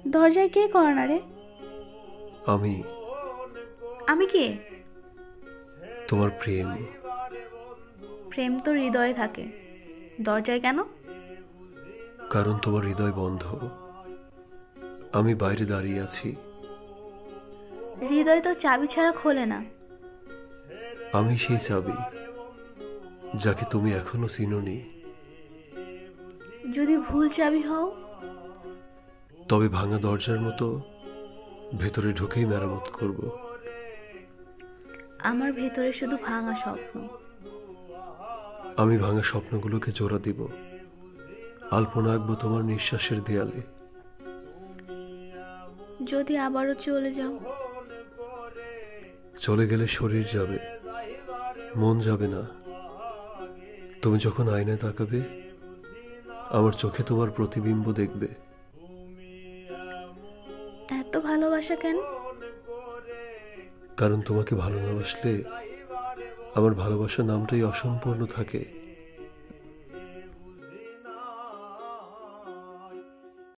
দরজায় কে কর্নারে রে? আমি। আমি কে? তোমার প্রেম। প্রেম তো হৃদয়ে থাকে, দরজায় কেন? কারণ তোমার হৃদয় বন্ধ, আমি বাইরে দাঁড়িয়ে আছি। হৃদয় তো চাবি ছাড়া খোলে না। আমি সেই চাবি, যাকে তুমি এখনো চিনোনি। যদি ভুল চাবি হও? তবে ভাঙা দরজার মতো ভেতরে ঢুকেই মেরামত করব। আমার ভেতরে শুধু ভাঙা স্বপ্ন। আমি ভাঙা স্বপ্নগুলোকে জোড়া দিব, আলপনা আঁকবো তোমার নিঃশ্বাসের দেয়ালে। যদি আবারও চলে যাও? চলে গেলে শরীর যাবে, মন যাবে না। তুমি যখন আয়নায় তাকাবে, আমার চোখে তোমার প্রতিবিম্ব দেখবে। এত ভালোবাসা কেন? কারণ তোমাকে ভালো না বাসলে আমার ভালোবাসার নামটাই অসম্পূর্ণ থাকে।